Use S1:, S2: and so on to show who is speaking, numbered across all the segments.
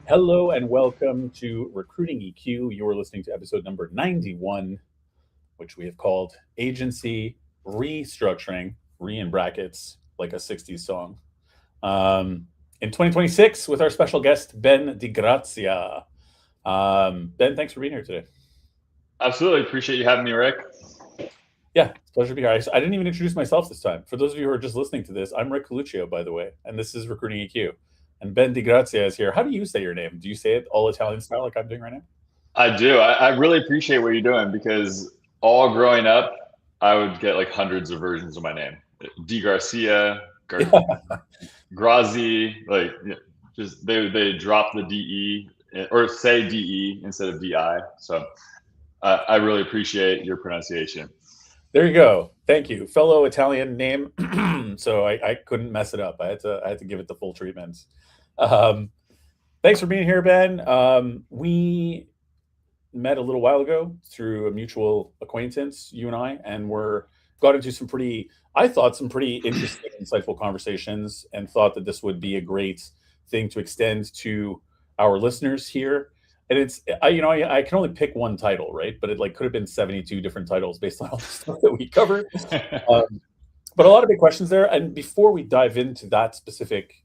S1: Hello and welcome to Recruiting EQ. You're listening to episode number 91, which we have called Agency Restructuring, re in brackets, like a 60s song. In 2026, with our special guest, Ben Di Grazia. Ben, thanks for being here today.
S2: Absolutely. Appreciate you having me, Rick.
S1: Yeah, it's a pleasure to be here. I didn't even introduce myself this time. For those of you who are just listening to this, I'm Rick Coluccio, by the way, and this is Recruiting EQ. And Ben Di Grazia is here. How do you say your name? Do you say it all Italian style like I'm doing right now?
S2: I do. I really appreciate what you're doing because all growing up, I would get like hundreds of versions of my name. D Garcia, Grazi, just they drop the DE or say DE instead of DI. So I really appreciate your pronunciation.
S1: There you go. Thank you, fellow Italian name. So I couldn't mess it up. I had to give it the full treatment. Um, Thanks for being here, Ben. We met a little while ago through a mutual acquaintance, you and I, and we're got into I thought, some pretty interesting, insightful conversations, and thought that this would be a great thing to extend to our listeners here. And I can only pick one title, right? But it like could have been 72 different titles based on all the stuff that we covered. Um, but a lot of big questions there. And before we dive into that specific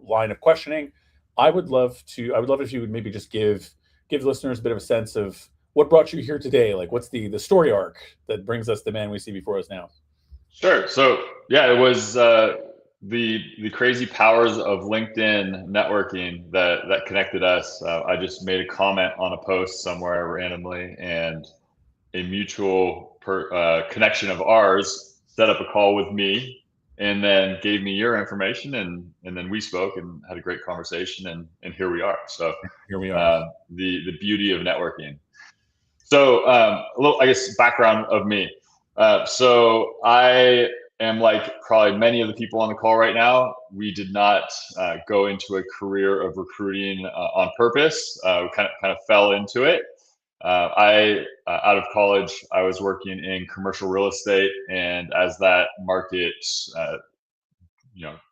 S1: line of questioning, I would love if you would maybe just give listeners a bit of a sense of what brought you here today. Like, what's the story arc that brings us the man we see before us now?
S2: Sure. So yeah, it was the crazy powers of LinkedIn networking that connected us. I just made a comment on a post somewhere randomly, and a mutual connection of ours set up a call with me, and then gave me your information, and then we spoke and had a great conversation, and here we are. So
S1: Here we are.
S2: the beauty of networking. So a little, I guess, background of me. So I am like probably many of the people on the call right now. We did not go into a career of recruiting on purpose. We kind of fell into it. I out of college, I was working in commercial real estate, and as that market,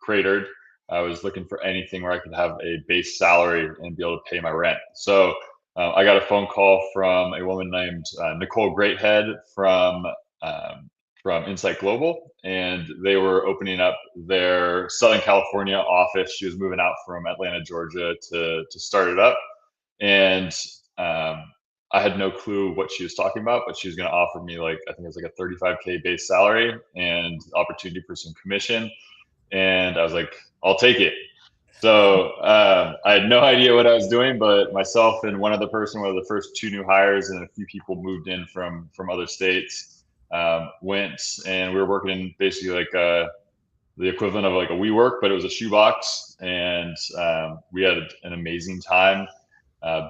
S2: cratered, I was looking for anything where I could have a base salary and be able to pay my rent. So I got a phone call from a woman named Nicole Greathead from Insight Global, and they were opening up their Southern California office. She was moving out from Atlanta, Georgia, to start it up, and I had no clue what she was talking about, but she was going to offer me, like, I think it was like a 35K base salary and opportunity for some commission, and I was like, I'll take it. So I had no idea what I was doing, but myself and one other person were the first two new hires, and a few people moved in from other states. Went, and we were working in basically like the equivalent of like a WeWork, but it was a shoebox, and we had an amazing time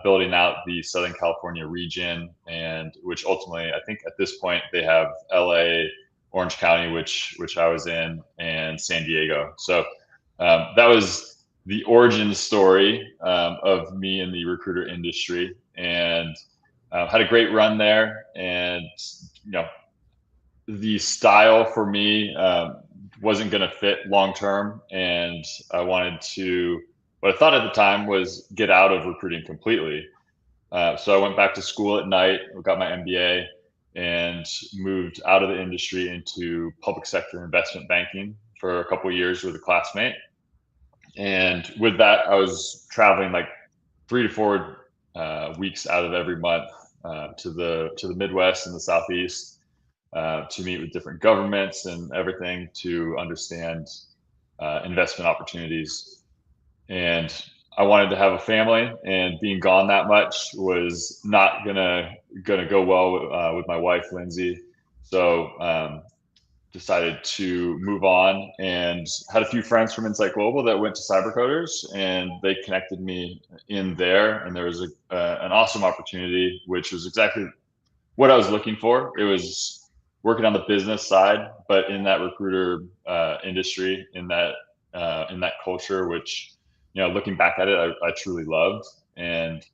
S2: building out the Southern California region, and which ultimately, I think at this point, they have LA, Orange County, which I was in, and San Diego. So that was the origin story of me in the recruiter industry, and had a great run there. And the style for me wasn't going to fit long term, and I wanted to. What I thought at the time was get out of recruiting completely. So I went back to school at night, got my MBA, and moved out of the industry into public sector investment banking for a couple of years with a classmate. And with that, I was traveling like 3 to 4 weeks out of every month to the Midwest and the Southeast to meet with different governments and everything to understand investment opportunities. And I wanted to have a family, and being gone that much was not gonna go well with my wife, Lindsay. So decided to move on, and had a few friends from Insight Global that went to Cybercoders, and they connected me in there. And there was an awesome opportunity, which was exactly what I was looking for. It was working on the business side, but in that recruiter industry, in that culture, which, looking back at it, I truly loved, and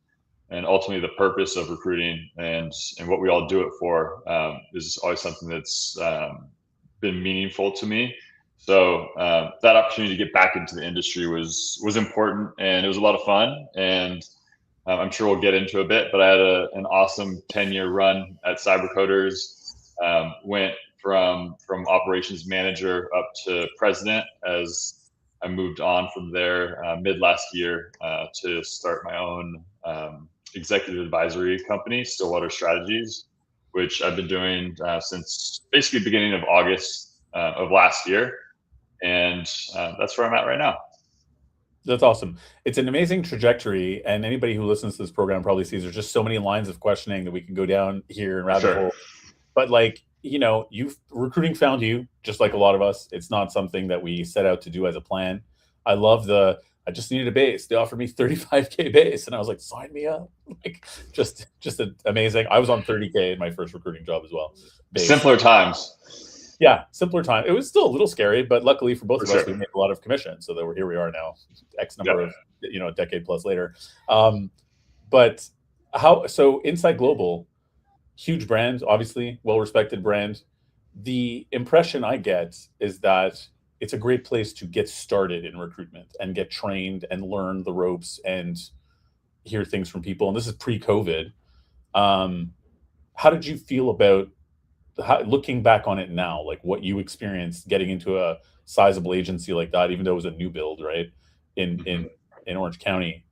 S2: ultimately the purpose of recruiting and what we all do it for is always something that's been meaningful to me. So that opportunity to get back into the industry was important, and it was a lot of fun. And I'm sure we'll get into a bit, but I had an awesome 10-year run at Cybercoders. Went from operations manager up to president as I moved on from there mid last year to start my own executive advisory company, Stillwater Strategies, which I've been doing since basically beginning of August of last year, and that's where I'm at right now.
S1: That's awesome. It's an amazing trajectory, and anybody who listens to this program probably sees there's just so many lines of questioning that we can go down here and
S2: For
S1: rabbit
S2: sure.
S1: hole. But like, you've recruiting found you just like a lot of us. It's not something that we set out to do as a plan. I love I just needed a base. They offered me 35K base, and I was like, sign me up. Like, just amazing. I was on 30K in my first recruiting job as well. Base.
S2: Simpler times.
S1: Yeah, simpler time. It was still a little scary, but luckily for both
S2: For
S1: of us,
S2: sure.
S1: we made a lot of commission. So that here we are now, X number of a decade plus later. But so Inside Global, huge brand, obviously well respected brand. The impression I get is that it's a great place to get started in recruitment and get trained and learn the ropes and hear things from people. And this is pre-COVID. How did you feel about looking back on it now, like what you experienced getting into a sizable agency like that, even though it was a new build, right? In Orange County.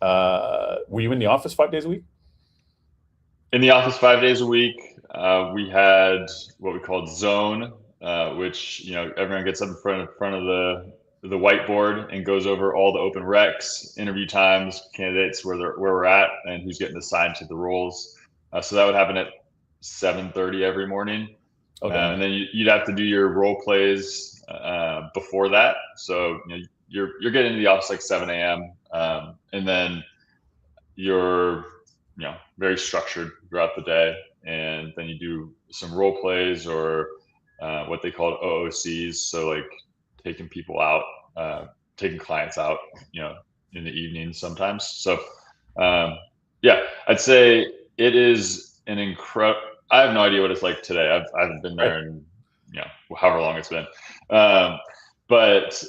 S1: Were you in the office 5 days a week?
S2: In the office 5 days a week. We had what we called zone, which everyone gets up in front of the whiteboard and goes over all the open recs, interview times, candidates, where we're at, and who's getting assigned to the roles. So that would happen at 7:30 every morning.
S1: Okay.
S2: And then you'd have to do your role plays before that. So you're getting into the office like 7 a.m. And then you're very structured throughout the day, and then you do some role plays or what they call OOCs. So like taking people out, taking clients out, in the evening sometimes. So yeah, I'd say it is an incredible. I have no idea what it's like today. I haven't been there in however long it's been. But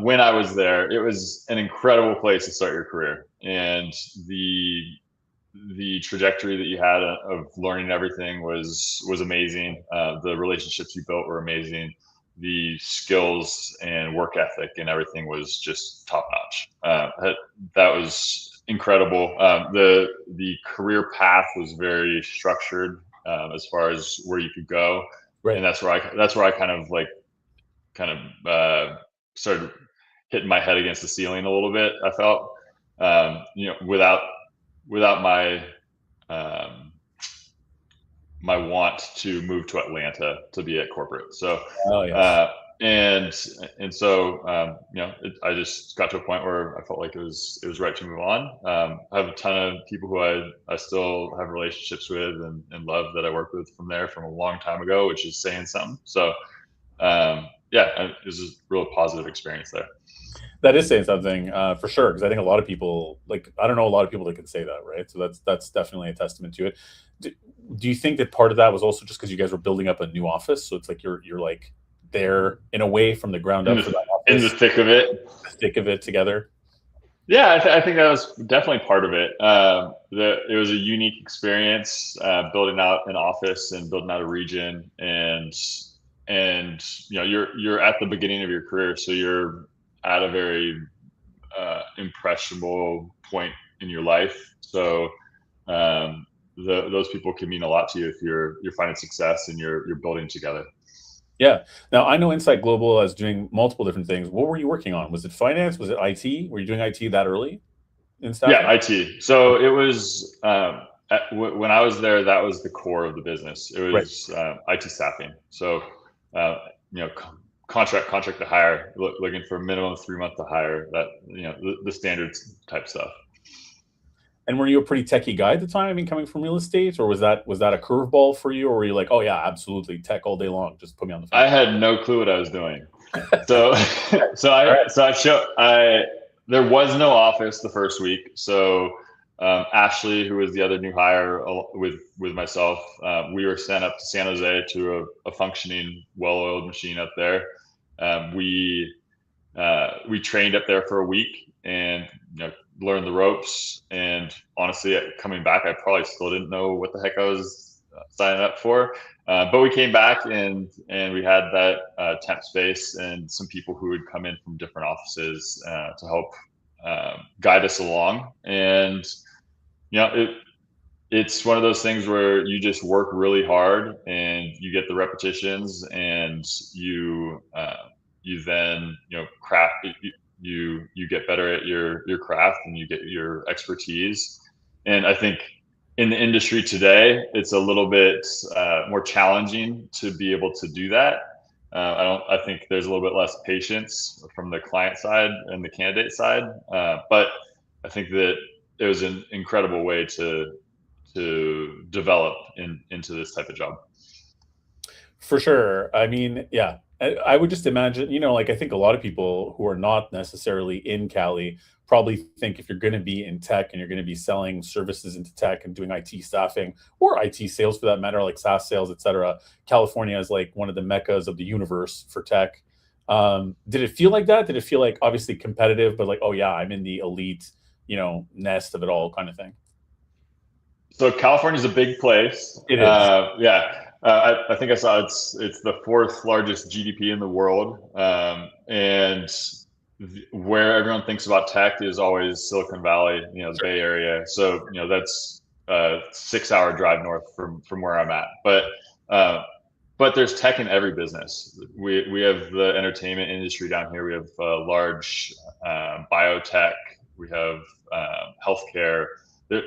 S2: when I was there, it was an incredible place to start your career, and the trajectory that you had of learning everything was amazing. The relationships you built were amazing. The skills and work ethic and everything was just top notch. That was incredible. The career path was very structured as far as where you could go,
S1: Right.
S2: and that's where I kind of started hitting my head against the ceiling a little bit. I felt, without my my want to move to Atlanta to be at corporate. So, and so I just got to a point where I felt like it was right to move on. I have a ton of people who I still have relationships with and love that I worked with from a long time ago, which is saying something. So it was a real positive experience there.
S1: That is saying something for sure, because I think a lot of people, I don't know a lot of people that can say that, right? So that's definitely a testament to it. Do you think that part of that was also just because you guys were building up a new office? So it's like you're like there in a way from the ground up for that office,
S2: in the thick of it
S1: together.
S2: Yeah, I think that was definitely part of it. It was a unique experience building out an office and building out a region, and you're at the beginning of your career, so you're at a very impressionable point in your life. So those people can mean a lot to you if you're finding success and you're building together.
S1: Yeah. Now I know Inside Global is doing multiple different things. What were you working on? Was it finance? Was it IT? Were you doing IT that early in staffing?
S2: Yeah, IT. So it was when I was there, that was the core of the business. It was IT staffing. So contract to hire, looking for a minimum 3 month to hire. That the standard type stuff.
S1: And were you a pretty techie guy at the time? I mean, coming from real estate, or was that a curveball for you, or were you like, oh yeah, absolutely, tech all day long, just put me on the phone?
S2: I had no clue what I was doing. So there was no office the first week. So Ashley, who was the other new hire with myself, we were sent up to San Jose to a functioning, well-oiled machine up there. We trained up there for a week and learned the ropes. And honestly, coming back, I probably still didn't know what the heck I was signing up for. But we came back and we had that temp space and some people who would come in from different offices to help guide us along. And it's one of those things where you just work really hard and you get the repetitions, and you then craft you get better at your craft, and you get your expertise. And I think in the industry today, it's a little bit more challenging to be able to do that. I think there's a little bit less patience from the client side and the candidate side, but I think that it was an incredible way to develop into this type of job.
S1: For sure. I mean, yeah, I would just imagine, like I think a lot of people who are not necessarily in Cali probably think if you're going to be in tech and you're going to be selling services into tech and doing IT staffing or IT sales for that matter, like SaaS sales, et cetera, California is like one of the meccas of the universe for tech. Did it feel like that? Did it feel like obviously competitive, but like, oh yeah, I'm in the elite, nest of it all kind of thing?
S2: So California's a big place.
S1: It is.
S2: Yeah. I think I saw it's the fourth largest GDP in the world, and where everyone thinks about tech is always Silicon Valley, the Bay Area. So that's a 6-hour drive north from where I'm at. But there's tech in every business. We have the entertainment industry down here. We have large biotech. We have healthcare.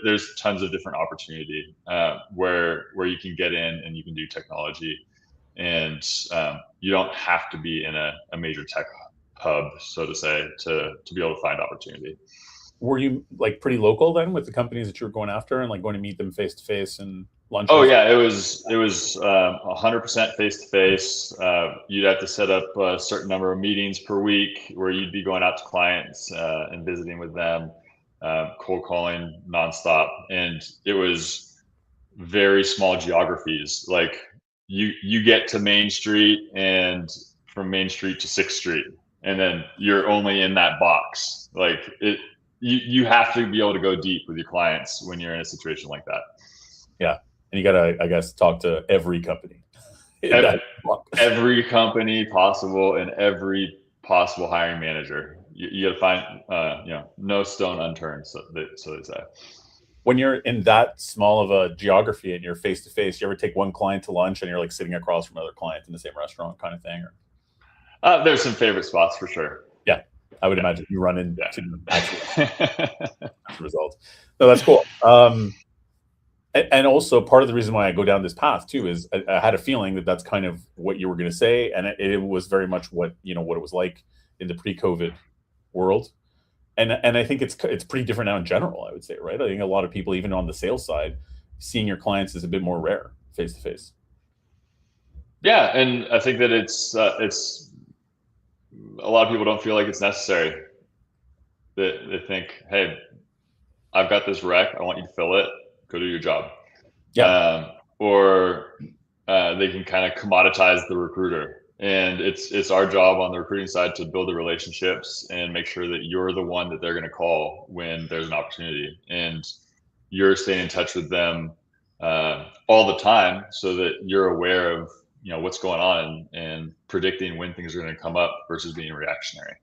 S2: There's tons of different opportunity where you can get in and you can do technology, and you don't have to be in a major tech hub, so to say, to be able to find opportunity.
S1: Were you like pretty local then with the companies that you were going after and like going to meet them face to face and lunches?
S2: Oh yeah, it was 100% face to face. You'd have to set up a certain number of meetings per week where you'd be going out to clients and visiting with them. Cold calling nonstop, and it was very small geographies. Like you get to Main Street, and from Main Street to 6th Street, and then you're only in that box. Like you have to be able to go deep with your clients when you're in a situation like that.
S1: Yeah, and you gotta, I guess, talk to every company.
S2: Every company possible and every possible hiring manager. You got to find, no stone unturned, so they say.
S1: When you're in that small of a geography and you're face to face, you ever take one client to lunch and you're like sitting across from another client in the same restaurant kind of thing? Or?
S2: There's some favorite spots for sure.
S1: Yeah, I would imagine you run into actual results. No, that's cool. And also part of the reason why I go down this path too is I had a feeling that that's kind of what you were going to say, and it was very much what what it was like in the pre-COVID world, and I think it's pretty different now in general. I would say, right? I think a lot of people, even on the sales side, seeing your clients is a bit more rare face to face.
S2: Yeah, and I think that it's a lot of people don't feel like it's necessary. They think, hey, I've got this rec, I want you to fill it. Go do your job.
S1: Yeah.
S2: Or they can kind of commoditize the recruiter. And it's our job on the recruiting side to build the relationships and make sure that you're the one that they're going to call when there's an opportunity, and you're staying in touch with them all the time so that you're aware of what's going on and predicting when things are going to come up versus being reactionary.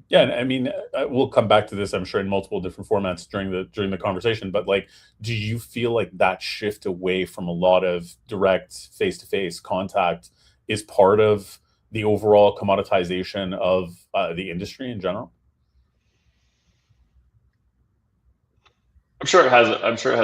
S1: Yeah, and I mean, we'll come back to this, I'm sure, in multiple different formats during the conversation. But like, do you feel like that shift away from a lot of direct face-to-face contact is part of the overall commoditization of the industry in general?
S2: I'm sure it has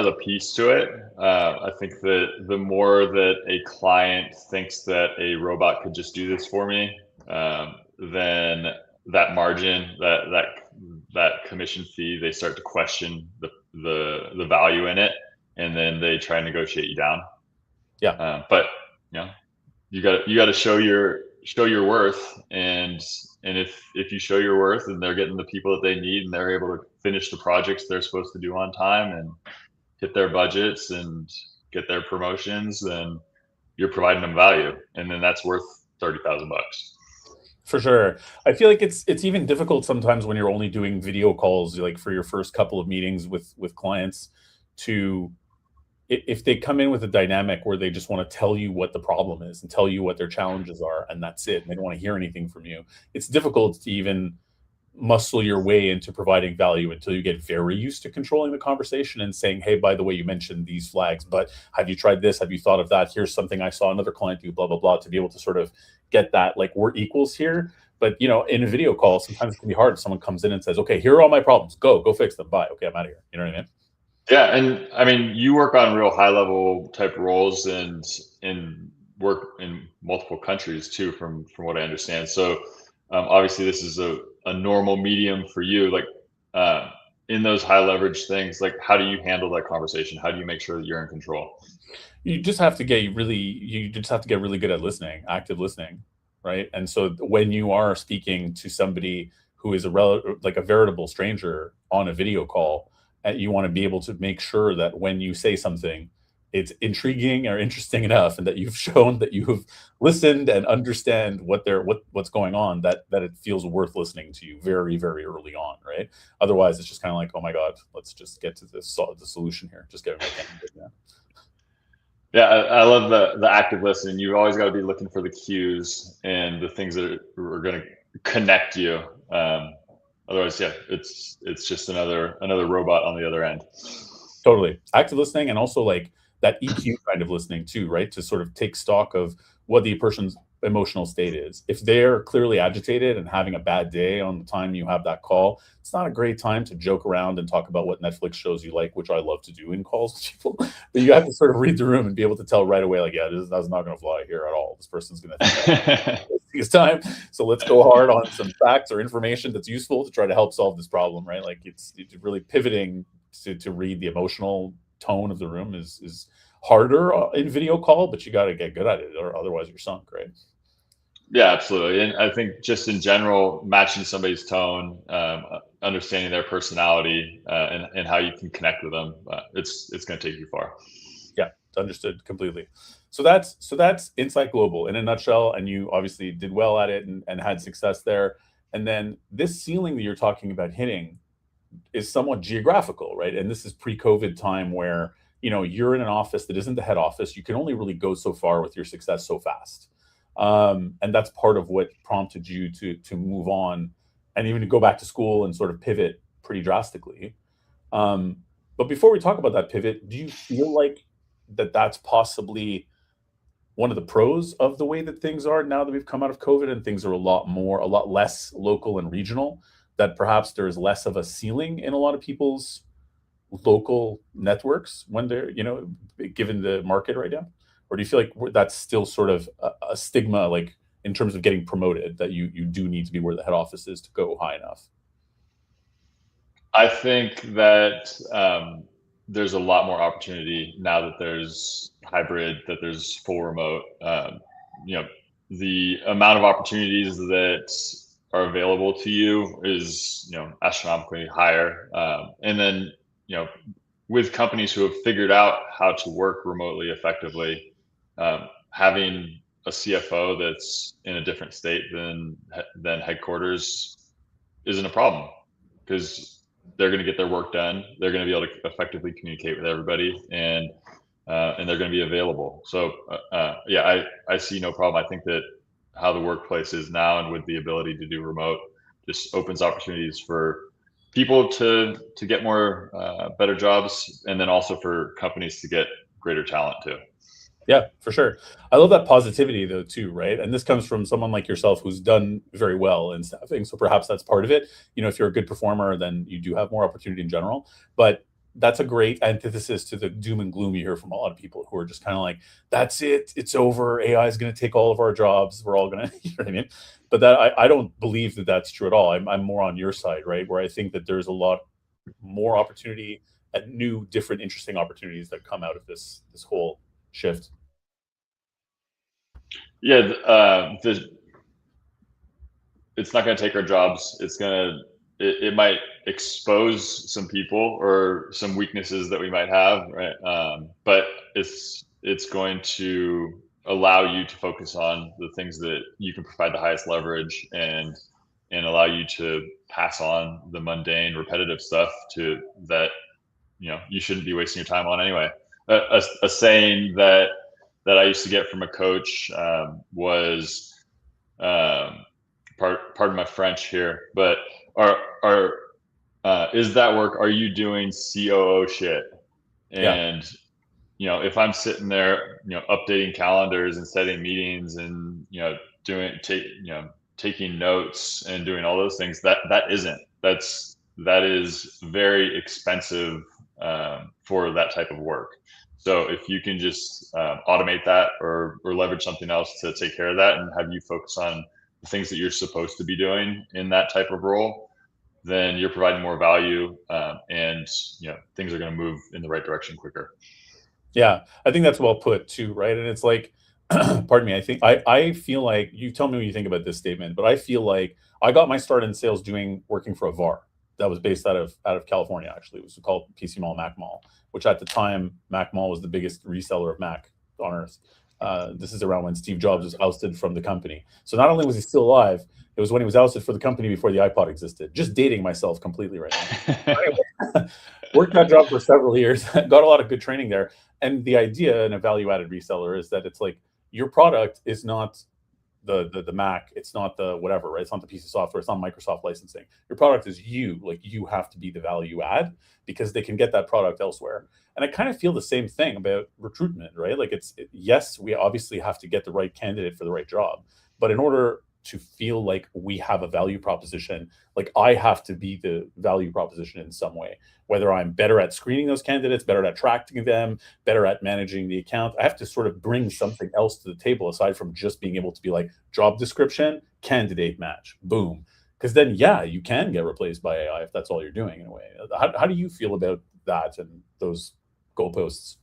S2: a piece to it. I think that the more that a client thinks that a robot could just do this for me, then that margin, that commission fee, they start to question the value in it, and then they try and negotiate you down.
S1: Yeah.
S2: But you got to show your worth, and if you show your worth and they're getting the people that they need and they're able to finish the projects they're supposed to do on time and hit their budgets and get their promotions, then you're providing them value, and then that's worth $30,000.
S1: For sure. I feel like it's even difficult sometimes when you're only doing video calls, like for your first couple of meetings with clients, to if they come in with a dynamic where they just want to tell you what the problem is and tell you what their challenges are, and that's it, and they don't want to hear anything from you. It's difficult to even muscle your way into providing value until you get very used to controlling the conversation and saying, hey, by the way, you mentioned these flags, but have you tried this? Have you thought of that? Here's something I saw another client do, blah, blah, blah, to be able to sort of get that, like, we're equals here. But, in a video call, sometimes it can be hard if someone comes in and says, okay, here are all my problems. Go fix them. Bye. Okay, I'm out of here. You know what I mean?
S2: Yeah, and I mean, you work on real high level type roles and work in multiple countries too, from what I understand. So obviously, this is a normal medium for you. Like uh, in those high leverage things, like how do you handle that conversation? How do you make sure that you're in control?
S1: You just have to get really good at listening, active listening, right? And so when you are speaking to somebody who is like a veritable stranger on a video call, you want to be able to make sure that when you say something, it's intriguing or interesting enough, and that you've shown that you've listened and understand what's going on, that it feels worth listening to you very, very early on, right? Otherwise, it's just kind of like, oh my god, let's just get to the solution here. Just get it. Yeah.
S2: Yeah, I love the active listening. You always got to be looking for the cues and the things that are going to connect you. Otherwise, yeah, it's just another robot on the other end.
S1: Totally. Active listening, and also like that EQ kind of listening too, right? To sort of take stock of what the person's emotional state is. If they're clearly agitated and having a bad day on the time you have that call, it's not a great time to joke around and talk about what Netflix shows you like, which I love to do in calls with people. But you have to sort of read the room and be able to tell right away, like, yeah, that's not going to fly here at all. This person's going to think wasting his time. So let's go hard on some facts or information that's useful to try to help solve this problem, right? Like it's really pivoting to read the emotional tone of the room is harder in video call, but you got to get good at it, or otherwise you're sunk, right?
S2: Yeah, absolutely. And I think just in general, matching somebody's tone, understanding their personality, and how you can connect with them, it's going to take you far.
S1: Yeah, understood completely. So that's Insight Global in a nutshell, and you obviously did well at it and had success there. And then this ceiling that you're talking about hitting is somewhat geographical, right? And this is pre-COVID time where you're in an office that isn't the head office. You can only really go so far with your success so fast, and that's part of what prompted you to move on, and even to go back to school and sort of pivot pretty drastically. Um, but before we talk about that pivot, do you feel like that's possibly one of the pros of the way that things are now that we've come out of COVID and things are a lot less local and regional, that perhaps there's less of a ceiling in a lot of people's local networks when they're, given the market right now? Or do you feel like that's still sort of a stigma, like in terms of getting promoted, that you do need to be where the head office is to go high enough?
S2: I think that there's a lot more opportunity now that there's hybrid, that there's full remote. You know, the amount of opportunities that are available to you is astronomically higher. And then you know, with companies who have figured out how to work remotely effectively, having a CFO that's in a different state than headquarters isn't a problem, because they're going to get their work done. They're going to be able to effectively communicate with everybody, and they're going to be available. So yeah, I see no problem. I think that how the workplace is now, and with the ability to do remote, just opens opportunities for people to get more better jobs, and then also for companies to get greater talent too.
S1: Yeah, for sure. I love that positivity though too, right? And this comes from someone like yourself who's done very well in staffing. So perhaps that's part of it. If you're a good performer, then you do have more opportunity in general. But that's a great antithesis to the doom and gloom you hear from a lot of people who are just kind of like, that's it, it's over. AI is going to take all of our jobs. We're all going to, you know what I mean? But I don't believe that that's true at all. I'm more on your side, right? Where I think that there's a lot more opportunity and new, different, interesting opportunities that come out of this whole shift.
S2: Yeah, it's not going to take our jobs. It might expose some people or some weaknesses that we might have, right? But it's going to allow you to focus on the things that you can provide the highest leverage, and allow you to pass on the mundane, repetitive stuff to that you shouldn't be wasting your time on anyway. A saying that I used to get from a coach was, pardon my French here, but are is that work? Are you doing COO shit?
S1: Yeah.
S2: And if I'm sitting there, updating calendars and setting meetings and taking notes and doing all those things, that is very expensive for that type of work. So if you can just automate that or leverage something else to take care of that and have you focus on the things that you're supposed to be doing in that type of role, then you're providing more value, and things are going to move in the right direction quicker.
S1: Yeah, I think that's well put too, right? And it's like, pardon me, I feel like, you tell me what you think about this statement, but I feel like I got my start in sales working for a VAR that was based out of California. Actually, it was called PC Mall, Mac Mall, which at the time Mac Mall was the biggest reseller of Mac on earth. This is around when Steve Jobs was ousted from the company. So not only was he still alive, it was when he was ousted for the company before the iPod existed. Just dating myself completely right now. Worked that job for several years, got a lot of good training there. And the idea in a value-added reseller is that it's like, your product is not the Mac, it's not the whatever, right? It's not the piece of software, it's not Microsoft licensing. Your product is you. Like, you have to be the value add because they can get that product elsewhere. And I kind of feel the same thing about recruitment, right? Like, yes, we obviously have to get the right candidate for the right job, but in order to feel like we have a value proposition, like, I have to be the value proposition in some way, whether I'm better at screening those candidates, better at attracting them, better at managing the account. I have to sort of bring something else to the table aside from just being able to be like, job description, candidate match, boom. Because then, yeah, you can get replaced by AI if that's all you're doing in a way. How do you feel about that and those goalposts?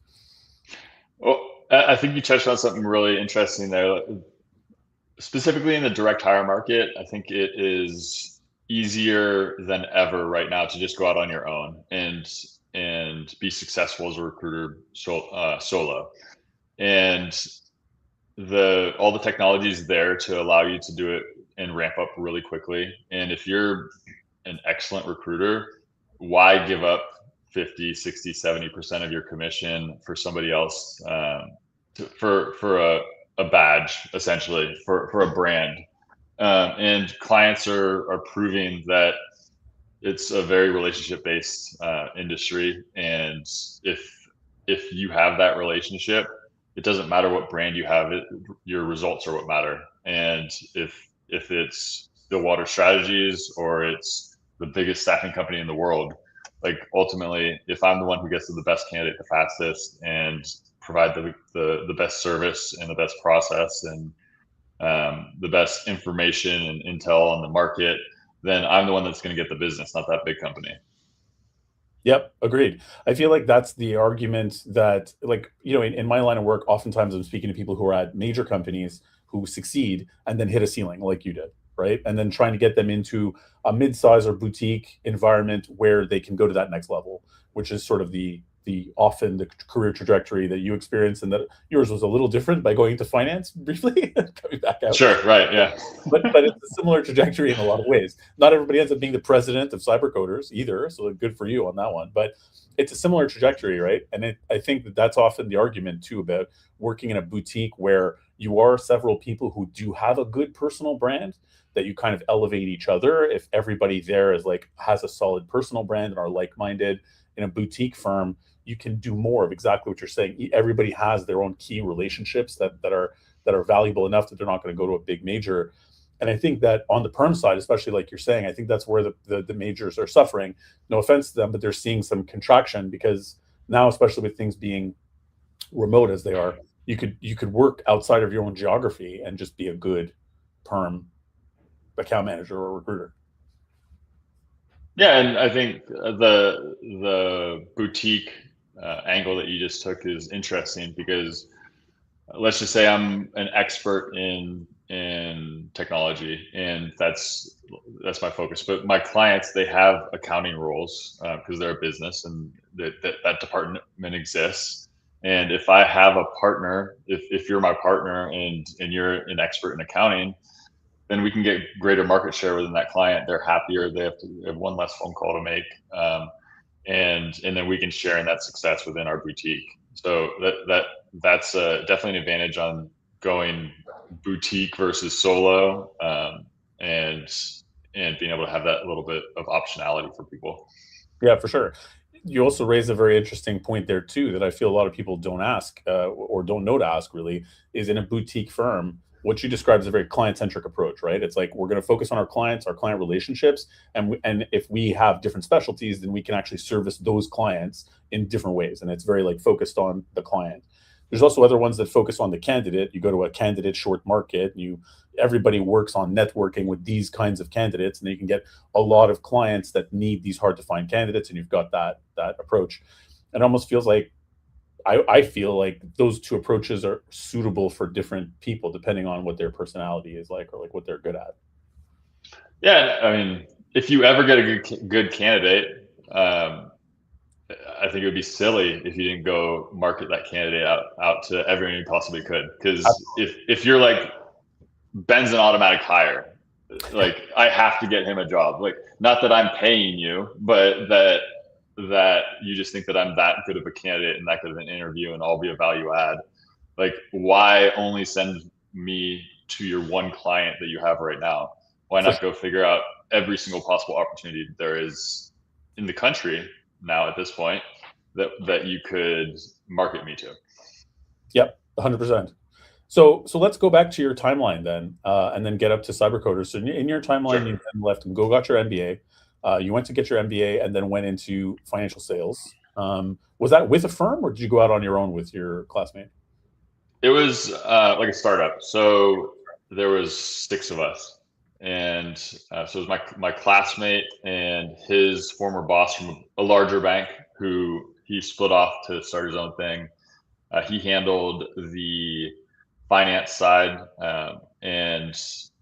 S2: Well, I think you touched on something really interesting there. Specifically in the direct hire market, I think it is easier than ever right now to just go out on your own and be successful as a recruiter solo. And all the technology is there to allow you to do it and ramp up really quickly. And if you're an excellent recruiter, why give up 50, 60, 70% of your commission for somebody else, for a badge, essentially, for a brand? And clients are proving that it's a very relationship-based industry. And if you have that relationship, it doesn't matter what brand you have, your results are what matter. And if it's Stillwater Strategies or it's the biggest staffing company in the world, like, ultimately, if I'm the one who gets to the best candidate the fastest and provide the best service and the best process and the best information and intel on the market, then I'm the one that's going to get the business, not that big company.
S1: Yep, agreed. I feel like that's the argument that, like, in my line of work, oftentimes I'm speaking to people who are at major companies who succeed and then hit a ceiling like you did, right? And then trying to get them into a mid-size or boutique environment where they can go to that next level, which is sort of the often the career trajectory that you experienced, and that yours was a little different by going into finance briefly, coming back out.
S2: Sure, right, yeah.
S1: But it's a similar trajectory in a lot of ways. Not everybody ends up being the president of cybercoders either, so good for you on that one. But it's a similar trajectory, right? And I think that's often the argument too about working in a boutique where you are several people who do have a good personal brand, that you kind of elevate each other. If everybody there is like, has a solid personal brand and are like-minded, in a boutique firm, you can do more of exactly what you're saying. Everybody has their own key relationships that are valuable enough that they're not going to go to a big major. And I think that on the perm side, especially like you're saying, I think that's where the majors are suffering. No offense to them, but they're seeing some contraction because now, especially with things being remote as they are, you could work outside of your own geography and just be a good perm account manager or recruiter.
S2: Yeah, and I think the boutique angle that you just took is interesting because let's just say I'm an expert in technology and that's my focus. But my clients, they have accounting roles because they're a business and that department exists. And if I have a partner, if you're my partner and you're an expert in accounting, then we can get greater market share within that client. They're happier. They have one less phone call to make, and then we can share in that success within our boutique. So that's definitely an advantage on going boutique versus solo, and being able to have that little bit of optionality for people.
S1: Yeah, for sure. You also raised a very interesting point there too that I feel a lot of people don't ask, or don't know to ask really, is in a boutique firm, what you describe as a very client-centric approach, right? It's like we're going to focus on our clients, our client relationships, and if we have different specialties, then we can actually service those clients in different ways, and it's very like focused on the client. There's also other ones that focus on the candidate. You go to a candidate short market, and everybody works on networking with these kinds of candidates, and then you can get a lot of clients that need these hard to find candidates, and you've got that approach. It almost feels like I feel like those two approaches are suitable for different people depending on what their personality is like or like what they're good at.
S2: Yeah, I mean, if you ever get a good candidate, I think it would be silly if you didn't go market that candidate out to everyone you possibly could. Because if you're like Ben's an automatic hire, like I have to get him a job. Like not that I'm paying you, but that you just think that I'm that good of a candidate and that good of an interview and I'll be a value add. Like why only send me to your one client that you have right now? Why not go figure out every single possible opportunity there is in the country now at this point that you could market me to?
S1: Yep, 100%. So let's go back to your timeline then, and then get up to cybercoders. So in your timeline,
S2: Sure.
S1: you then left and got your MBA. You went to get your MBA and then went into financial sales. Was that with a firm, or did you go out on your own with your classmate?
S2: It was like a startup. So there was 6 of us, and so it was my classmate and his former boss from a larger bank who he split off to start his own thing. He handled the finance side, and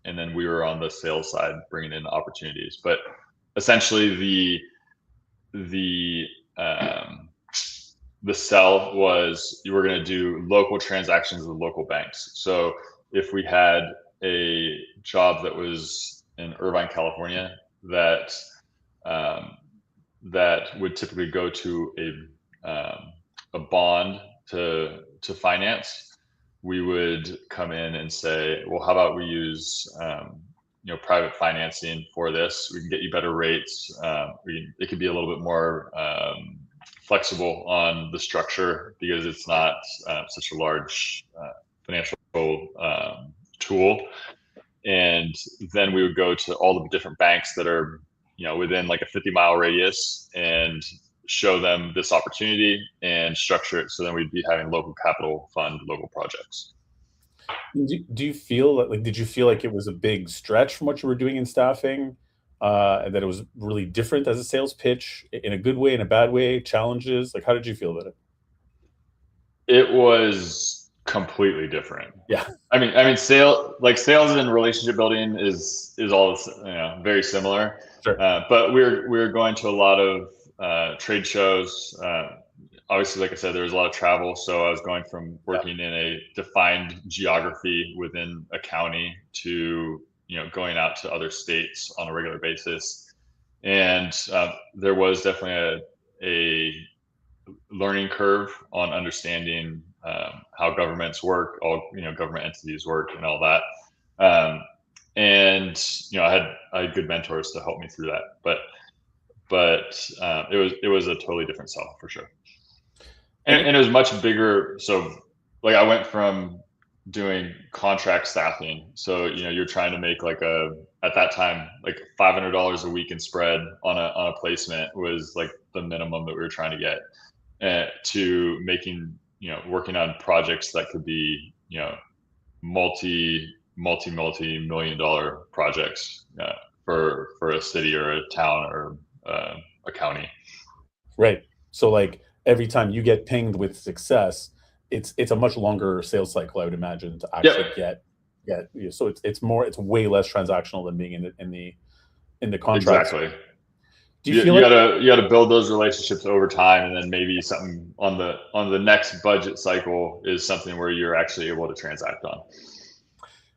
S2: then we were on the sales side, bringing in opportunities. But essentially, the sell was you were going to do local transactions with local banks. So if we had a job that was in Irvine, California, that would typically go to a bond to finance, we would come in and say, well, how about we use private financing for this? We can get you better rates. It could be a little bit more flexible on the structure because it's not such a large financial tool. And then we would go to all the different banks that are within like a 50-mile radius and show them this opportunity and structure it so then we'd be having local capital fund local projects.
S1: Do you feel that, like, did you feel like it was a big stretch from what you were doing in staffing, and that it was really different as a sales pitch in a good way, in a bad way, challenges? Like, how did you feel about it?
S2: It was completely different.
S1: Yeah.
S2: I mean, sales and relationship building is all very similar.
S1: Sure.
S2: But we're going to a lot of trade shows. Obviously, like I said, there was a lot of travel. So I was going from working in a defined geography within a county to going out to other states on a regular basis. And there was definitely a learning curve on understanding how governments work, all government entities work, and all that. And I had good mentors to help me through that. But it was a totally different sell for sure. And it was much bigger. So like I went from doing contract staffing. So you're trying to make like at that time like $500 a week in spread on a placement was like the minimum that we were trying to get, to making working on projects that could be multi-million dollar projects for a city or a town or a county.
S1: Right. So like every time you get pinged with success, it's a much longer sales cycle, I would imagine, to actually get. So it's way less transactional than being in the contract.
S2: Exactly.
S1: Do you feel like
S2: you gotta build those relationships over time, and then maybe something on the next budget cycle is something where you're actually able to transact on.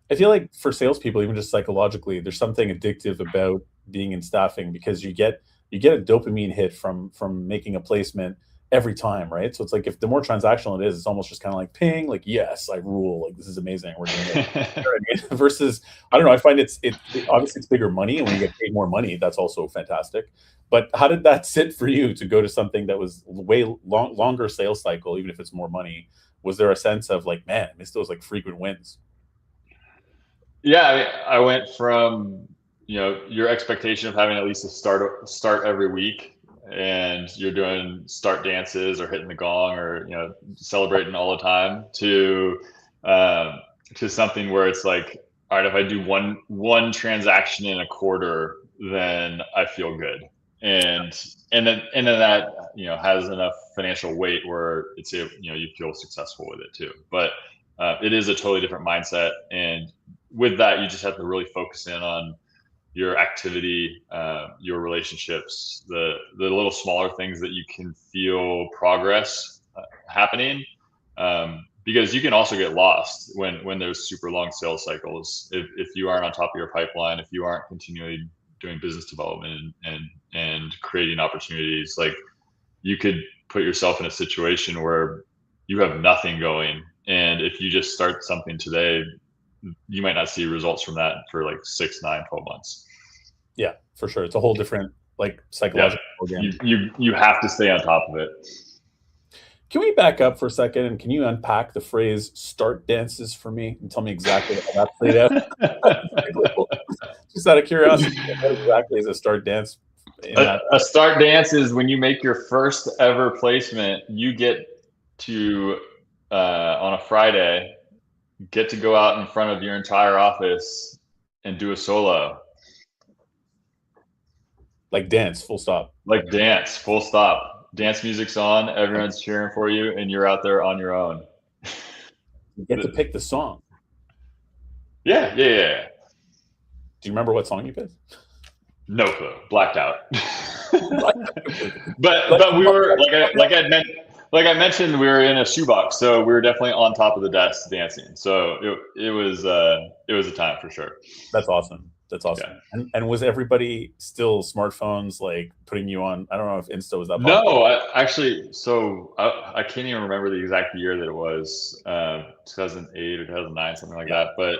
S1: I feel like for salespeople, even just psychologically, there's something addictive about being in staffing because you get a dopamine hit from making a placement every time, right? So it's like if the more transactional it is, it's almost just kind of like ping, like yes, I rule, like this is amazing, we're doing it. You know what I mean? Versus, I don't know, I find obviously it's bigger money, and when you get paid more money, that's also fantastic. But how did that sit for you to go to something that was longer sales cycle, even if it's more money? Was there a sense of like, man, I miss those like frequent wins?
S2: Yeah, I went from your expectation of having at least a start every week, and you're doing start dances or hitting the gong or celebrating all the time um, to something where it's like, all right, if I do one transaction in a quarter, then I feel good, and then that has enough financial weight where you feel successful with it too. But it is a totally different mindset, and with that, you just have to really focus in on your activity, your relationships, the little smaller things that you can feel progress happening. Because you can also get lost when there's super long sales cycles. If you aren't on top of your pipeline, if you aren't continually doing business development and creating opportunities, like you could put yourself in a situation where you have nothing going. And if you just start something today, you might not see results from that for like 6, 9, 12 months.
S1: Yeah, for sure. It's a whole different like
S2: Yeah.
S1: psychological program.
S2: You have to stay on top of it.
S1: Can we back up for a second and can you unpack the phrase "start dances" for me and tell me exactly how that played out? Just out of curiosity, what exactly is a start dance in that?
S2: A start dance is when you make your first ever placement. You get to on a Friday get to go out in front of your entire office and do a solo.
S1: Like dance, full stop.
S2: Like dance, full stop. Dance music's on, everyone's cheering for you, and you're out there on your own.
S1: You get to pick the song.
S2: Yeah.
S1: Do you remember what song you picked?
S2: No clue. Blacked out. but we were like I mentioned, we were in a shoebox, so we were definitely on top of the desk dancing. So it was a time for sure.
S1: That's awesome. That's awesome. Yeah. And was everybody still smartphones like putting you on? I don't know if Insta was that popular.
S2: No, I can't even remember the exact year that it was, 2008 or 2009, something like that. But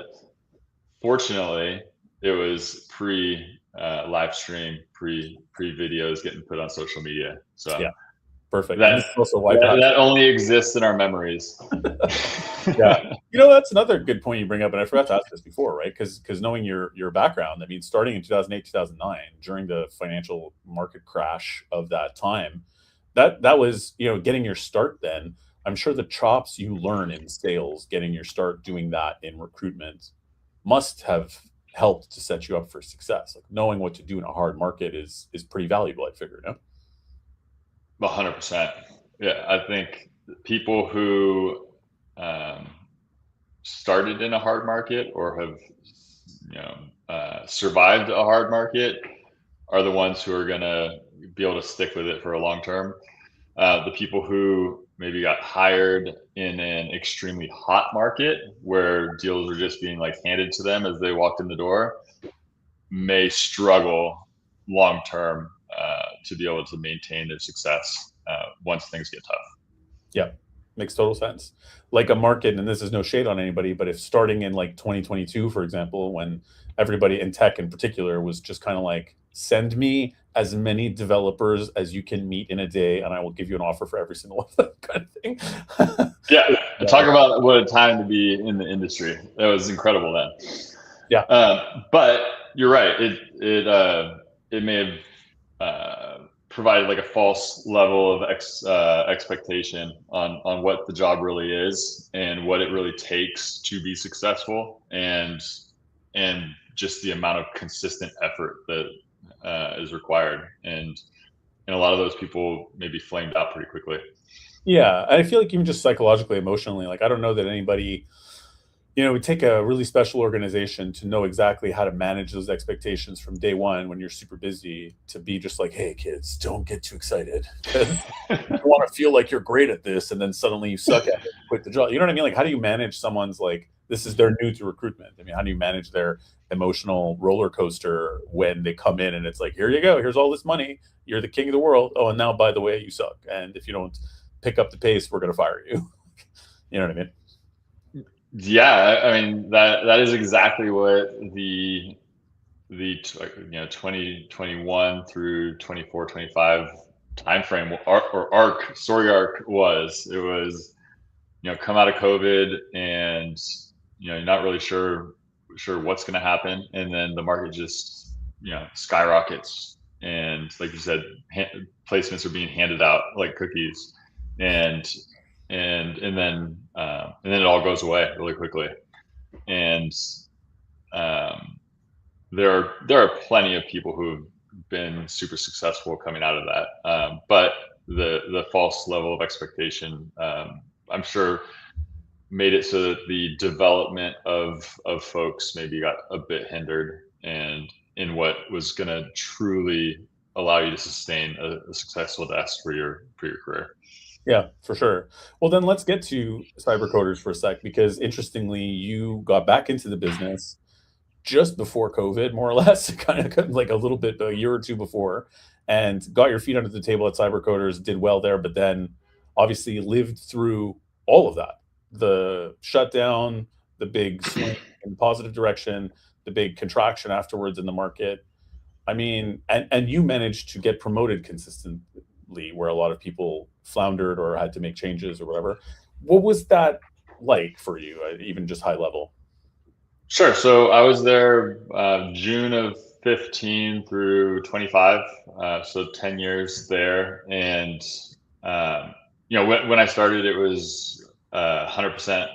S2: fortunately, it was pre live stream, pre videos getting put on social media. So
S1: yeah, perfect.
S2: That only exists in our memories.
S1: Yeah, that's another good point you bring up, and I forgot to ask this before, right? Because knowing your background, I mean, starting in 2008, 2009, during the financial market crash of that time, that was getting your start. Then I'm sure the chops you learn in sales, getting your start doing that in recruitment, must have helped to set you up for success. Like knowing what to do in a hard market is pretty valuable, I figure. No,
S2: 100%. Yeah, I think people who started in a hard market or have survived a hard market are the ones who are going to be able to stick with it for a long term. The people who maybe got hired in an extremely hot market where deals are just being like handed to them as they walked in the door may struggle long term to be able to maintain their success once things get tough.
S1: Yeah, makes total sense. Like a market, and this is no shade on anybody, but if starting in like 2022, for example, when everybody in tech in particular was just kind of like, send me as many developers as you can meet in a day, and I will give you an offer for every single one of them, kind of thing.
S2: Yeah, talk about what a time to be in the industry. That was incredible then.
S1: Yeah,
S2: but you're right. It may have provided like a false level of expectation on what the job really is and what it really takes to be successful, and just the amount of consistent effort that is required. And a lot of those people maybe flamed out pretty quickly.
S1: Yeah, I feel like even just psychologically, emotionally, like I don't know that anybody it would take a really special organization to know exactly how to manage those expectations from day one when you're super busy, to be just like, hey, kids, don't get too excited because you want to feel like you're great at this, and then suddenly you suck at it and quit the job. You know what I mean? Like, how do you manage someone's, like, this is their new to recruitment? I mean, how do you manage their emotional roller coaster when they come in and it's like, here you go, here's all this money, you're the king of the world. Oh, and now by the way, you suck, and if you don't pick up the pace, we're going to fire you. You know what I mean?
S2: Yeah, I mean that is exactly what the 2021 through 24, 25 timeframe arc story arc was. It was, come out of COVID, and you're not really sure what's going to happen, and then the market just skyrockets, and like you said, placements are being handed out like cookies, and and then it all goes away really quickly, and um, there are plenty of people who've been super successful coming out of that, but the false level of expectation, I'm sure, made it so that the development of folks maybe got a bit hindered, and in what was going to truly allow you to sustain a successful desk for your career.
S1: Yeah, for sure. Well, then let's get to cyber coders for a sec, because interestingly, you got back into the business just before COVID, more or less, kind of like a little bit, a year or two before, and got your feet under the table at cyber coders, did well there, but then obviously lived through all of that, the shutdown, the big swing in the positive direction, the big contraction afterwards in the market. I mean, and you managed to get promoted consistently where a lot of people floundered or had to make changes or whatever. What was that like for you, even just high level?
S2: Sure. So I was there June of 15 through 25, so 10 years there. And when I started, it was 100%,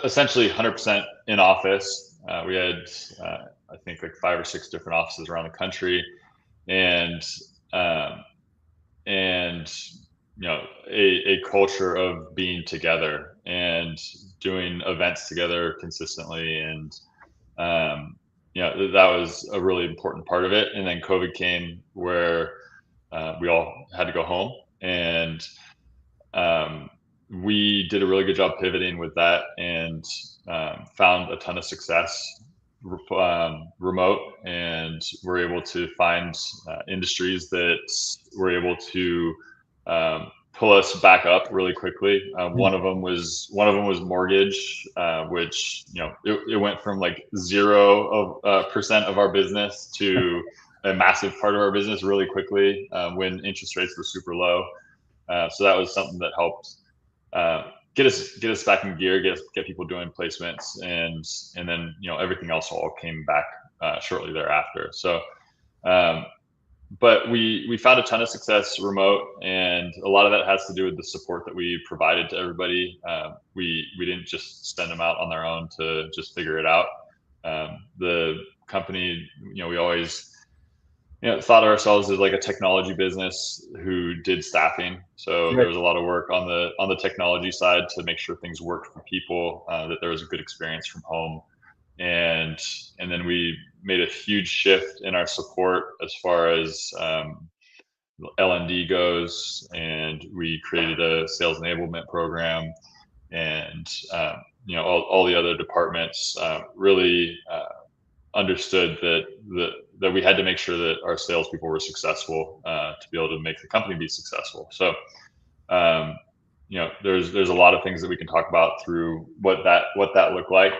S2: essentially 100% in office. We had, I think, like 5 or 6 different offices around the country, and um, and a culture of being together and doing events together consistently, and that was a really important part of it. And then COVID came, where we all had to go home, and um, we did a really good job pivoting with that, and found a ton of success remote, and we're able to find industries that were able to pull us back up really quickly. One of them was mortgage, which it went from like 0% of our business to a massive part of our business really quickly, when interest rates were super low. So that was something that helped get us back in gear, get people doing placements, and then everything else all came back shortly thereafter. So, um, but we found a ton of success remote, and a lot of that has to do with the support that we provided to everybody. We didn't just send them out on their own to just figure it out. The company, we always thought of ourselves as like a technology business who did staffing. So there
S1: Right.
S2: was a lot of work on the technology side to make sure things worked for people, that there was a good experience from home, and then we made a huge shift in our support as far as L&D goes, and we created a sales enablement program, and all the other departments really understood that we had to make sure that our salespeople were successful, to be able to make the company be successful. So, there's a lot of things that we can talk about through what that looked like.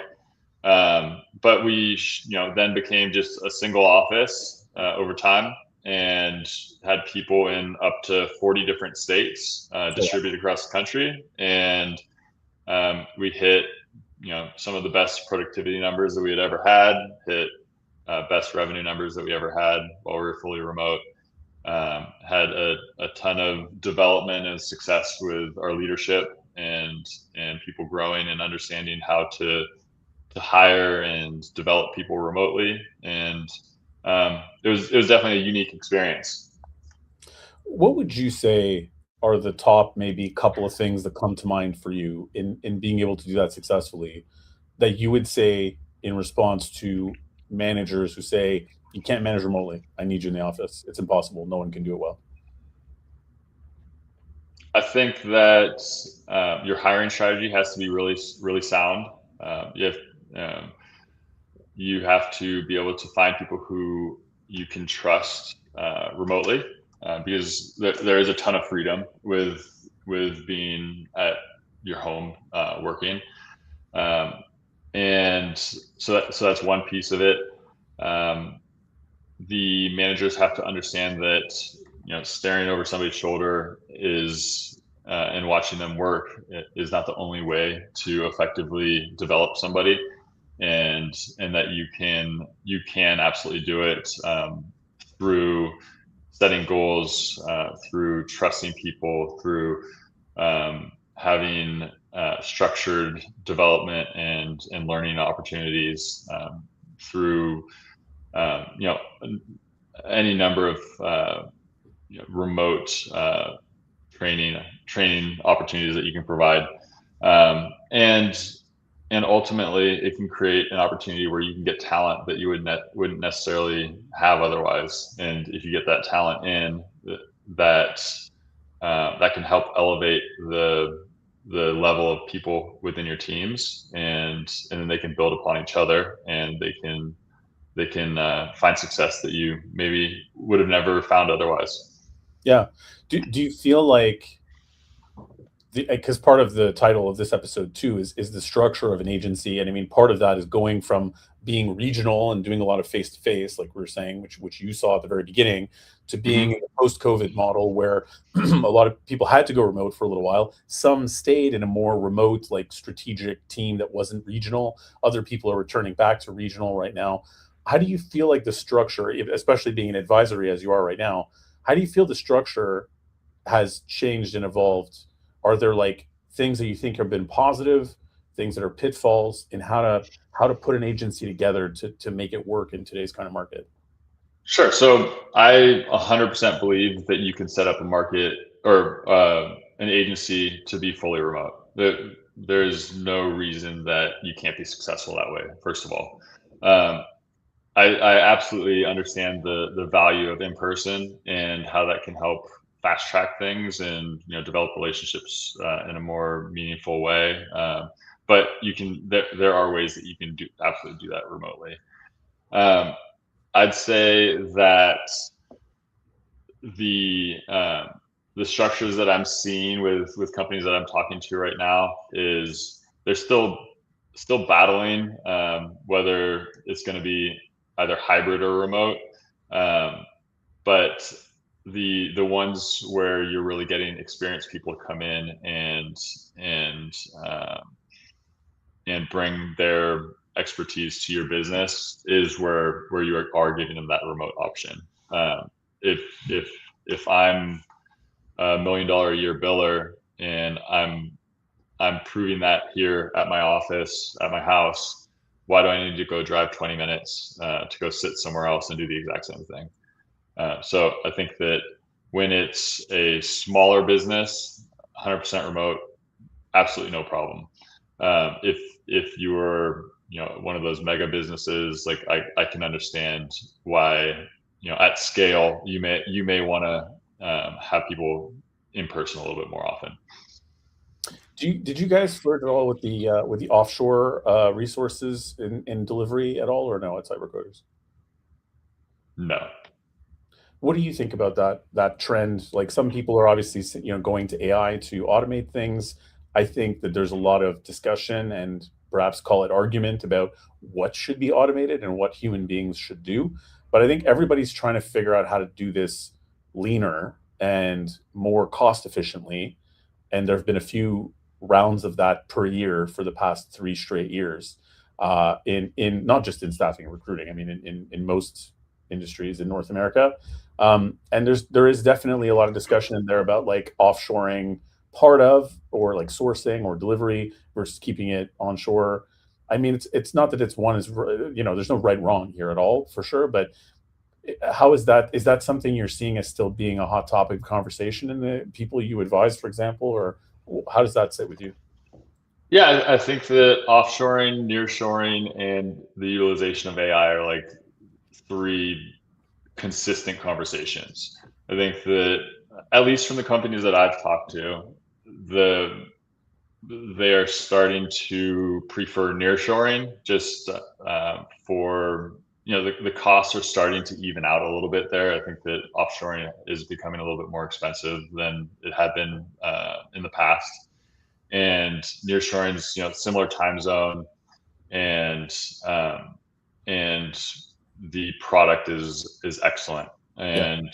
S2: But we, then became just a single office over time, and had people in up to 40 different states, distributed across the country, and we hit some of the best productivity numbers that we had ever had, hit best revenue numbers that we ever had while we were fully remote. Had a ton of development and success with our leadership, and people growing and understanding how to hire and develop people remotely, and it was definitely a unique experience.
S1: What would you say are the top maybe couple of things that come to mind for you in being able to do that successfully? that you would say in response to managers who say, you can't manage remotely, I need you in the office, it's impossible, no one can do it well?
S2: I think that your hiring strategy has to be really, really sound. You have um, you have to be able to find people who you can trust remotely, because there is a ton of freedom with being at your home working, um, and so that's one piece of it. Um, the managers have to understand that staring over somebody's shoulder is and watching them work is not the only way to effectively develop somebody, and that you can absolutely do it through setting goals, through trusting people, through having structured development and learning opportunities, through um, you know any number of remote training opportunities that you can provide, and ultimately it can create an opportunity where you can get talent that you wouldn't necessarily have otherwise. And if you get that talent in, that that can help elevate the level of people within your teams, and then they can build upon each other, and they can find success that you maybe would have never found otherwise.
S1: Yeah. Do you feel like, because part of the title of this episode too is the structure of an agency, and I mean part of that is going from being regional and doing a lot of face to face, like we were saying, which you saw at the very beginning, to being
S2: Hmm.
S1: in a post COVID model where a lot of people had to go remote for a little while. Some stayed in a more remote, like strategic team that wasn't regional. Other people are returning back to regional right now. How do you feel like the structure, especially being an advisory as you are right now? How do you feel the structure has changed and evolved? Are there like things that you think have been positive, things that are pitfalls, in how to put an agency together to make it work in today's kind of market?
S2: Sure. So I 100% believe that you can set up a market or an agency to be fully remote. There's no reason that you can't be successful that way. First of all, um, I absolutely understand the value of in person and how that can help fast track things and develop relationships in a more meaningful way. But there are ways that you can absolutely do that remotely. Um, I'd say that the um, the structures that I'm seeing with companies that I'm talking to right now is they're still battling whether it's going to be either hybrid or remote. Um, but the ones where you're really getting experienced people to come in and um, and bring their expertise to your business is where you are giving them that remote option. If if if I'm $1 million a year biller and I'm proving that here at my office at my house, why do I need to go drive 20 minutes to go sit somewhere else and do the exact same thing? So I think that when it's a smaller business, 100% remote, absolutely no problem. If you were one of those mega businesses, like I can understand why at scale you may want to have people in person a little bit more often.
S1: Did you guys flirt at all with the offshore resources in delivery at all, or no? It's like recruiters.
S2: No.
S1: What do you think about that trend? Like some people are obviously going to AI to automate things. I think that there's a lot of discussion and perhaps call it argument about what should be automated and what human beings should do. But I think everybody's trying to figure out how to do this leaner and more cost efficiently. And there have been a few rounds of that per year for the past 3 straight years, in not just in staffing and recruiting. I mean, in most industries in North America. And there is definitely a lot of discussion in there about like offshoring part of, or like sourcing or delivery versus keeping it onshore. I mean, it's not that it's one is there's no right wrong here at all for sure, but how is that something you're seeing as still being a hot topic of conversation in the people you advise, for example, or how does that sit with you?
S2: Yeah, I think that offshoring, nearshoring, and the utilization of AI are like three consistent conversations. I think that at least from the companies that I've talked to, the they are starting to prefer nearshoring just for the costs are starting to even out a little bit there. I think that offshoring is becoming a little bit more expensive than it had been in the past, and nearshoring is similar time zone, and um, and the product is excellent.
S1: Yeah.
S2: And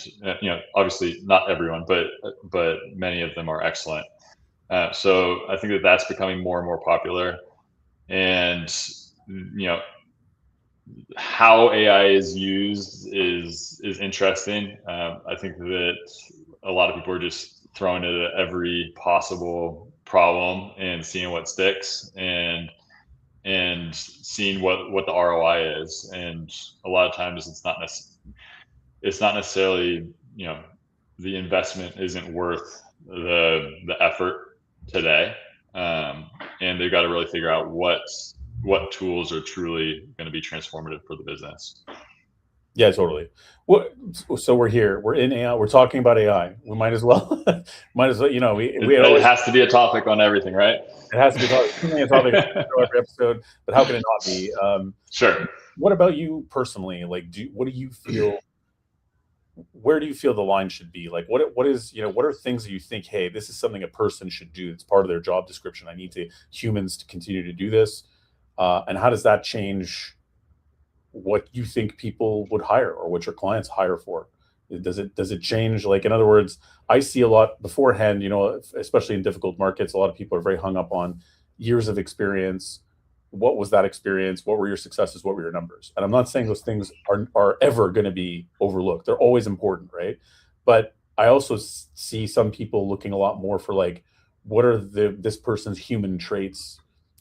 S2: obviously not everyone, but many of them are excellent. So I think that that's becoming more and more popular. And you know how AI is used is interesting. I think that a lot of people are just throwing it at every possible problem and seeing what sticks, and seeing what the ROI is. And a lot of times it's not necessarily, the investment isn't worth the effort today. And they've got to really figure out what tools are truly going to be transformative for the business.
S1: Yeah, totally. What? So we're here. We're in AI. We're talking about AI. We might as well, might as well. We
S2: It
S1: always.
S2: has to be a topic on everything, right?
S1: It has to be a topic every episode. But how can it not be?
S2: Sure.
S1: What about you personally? Like, what do you feel? Where do you feel the line should be? Like, what is what are things that you think? Hey, this is something a person should do. It's part of their job description. I need humans to continue to do this. And how does that change what you think people would hire or what your clients hire for? Does it change? Like, in other words, I see a lot beforehand, especially in difficult markets, a lot of people are very hung up on years of experience. What was that experience? What were your successes? What were your numbers? And I'm not saying those things are ever going to be overlooked. They're always important, right? But I also see some people looking a lot more for, like, what are this person's human traits,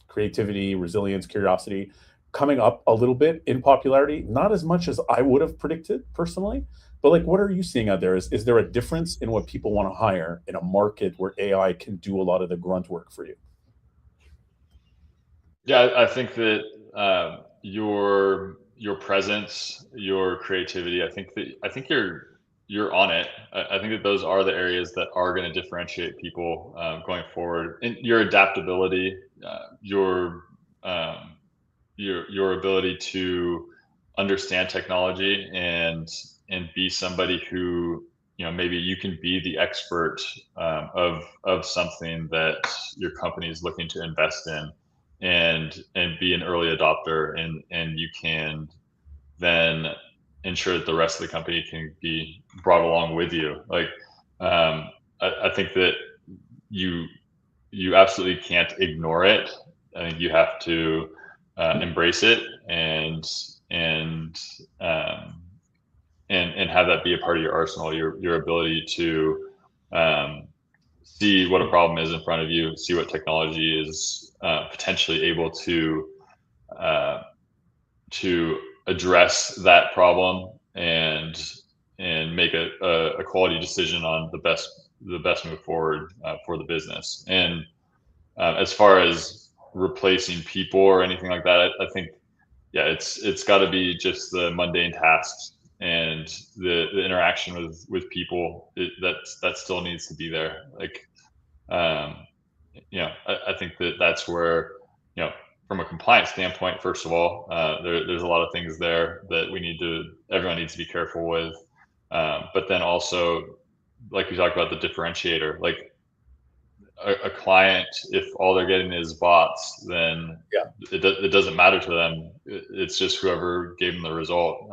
S1: creativity, resilience, curiosity, coming up a little bit in popularity, not as much as I would have predicted personally. But, like, what are you seeing out there? Is there a difference in what people want to hire in a market where AI can do a lot of the grunt work for you?
S2: Yeah, I think that your presence, your creativity, I think you're on it. I think that those are the areas that are going to differentiate people going forward. And your adaptability, um, your ability to understand technology, and be somebody who, maybe you can be the expert of something that your company is looking to invest in, and be an early adopter, and you can then ensure that the rest of the company can be brought along with you. Like, I think that you you absolutely can't ignore it. I think you have to embrace it, and um, and have that be a part of your arsenal. Your ability to see what a problem is in front of you, see what technology is potentially able uh, to address that problem, and make a quality decision on the best move forward for the business. And as far as replacing people or anything like that, I think, yeah, it's got to be just the mundane tasks, and the interaction with people, that still needs to be there. Like, um, I think that that's where, from a compliance standpoint, first of all, there's a lot of things there that everyone needs to be careful with. But then also, like we talked about, the differentiator, like a client, if all they're getting is bots, then
S1: Yeah.
S2: it doesn't matter to them. It's just whoever gave them the result.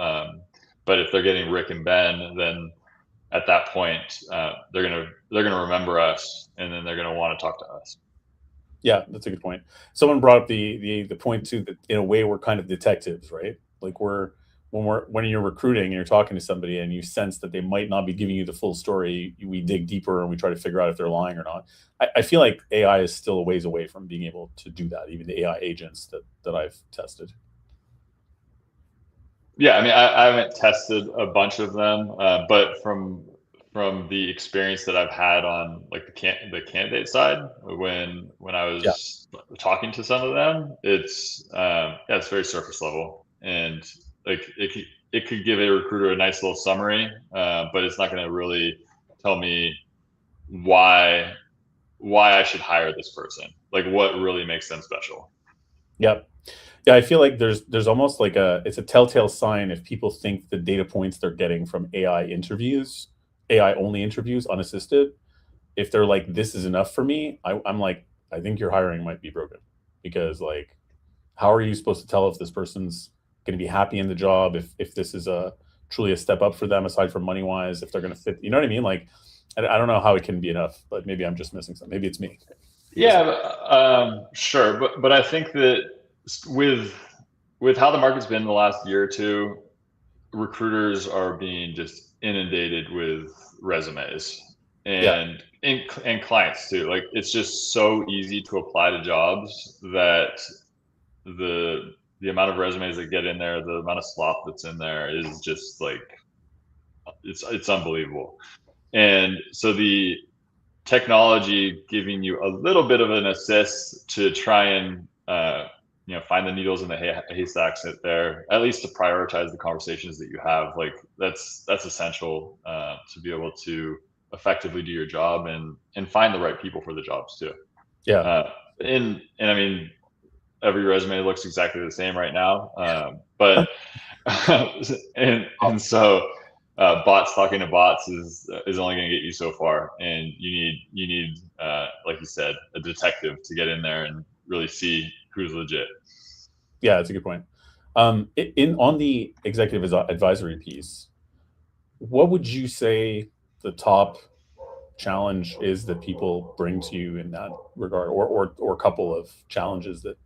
S2: But if they're getting Rick and Ben, then at that point, they're gonna remember us, and then they're gonna want to talk to us.
S1: Yeah, that's a good point. Someone brought up the point too, that in a way we're kind of detectives, right? Like, when you're recruiting and you're talking to somebody and you sense that they might not be giving you the full story, we dig deeper and we try to figure out if they're lying or not. I feel like AI is still a ways away from being able to do that. Even the AI agents that I've tested.
S2: Yeah, I mean, I haven't tested a bunch of them, but from the experience that I've had on like the candidate side when I
S1: Yeah.
S2: was talking to some of them, it's yeah, it's very surface level, and like it could give a recruiter a nice little summary, but it's not going to really tell me why I should hire this person, like what really makes them special.
S1: Yep. Yeah, I feel like there's almost like it's a telltale sign if people think the data points they're getting from AI interviews, AI only interviews, unassisted, if they're like, this is enough for me, I'm like, I think your hiring might be broken. Because like, how are you supposed to tell if this person's going to be happy in the job, if this is a truly a step up for them aside from money wise, if they're going to fit, you know what I mean? Like, I don't know how it can be enough, but maybe I'm just missing something. Maybe it's me.
S2: Yeah, sure, but I think that with how the market's been the last year or two, recruiters are being just inundated with resumes
S1: Yeah.
S2: and clients too. Like it's just so easy to apply to jobs that the amount of resumes that get in there, the amount of slop that's in there is just like it's unbelievable. And so the technology giving you a little bit of an assist to try and find the needles in the haystacks there, at least to prioritize the conversations that you have, like that's essential to be able to effectively do your job and find the right people for the jobs too.
S1: Yeah.
S2: uh, and I mean, every resume looks exactly the same right now, but and so bots talking to bots is only going to get you so far, and you need like you said, a detective to get in there and really see who's legit.
S1: Yeah, that's a good point. In on the executive advisory piece, what would you say the top challenge is that people bring to you in that regard, or a couple of challenges that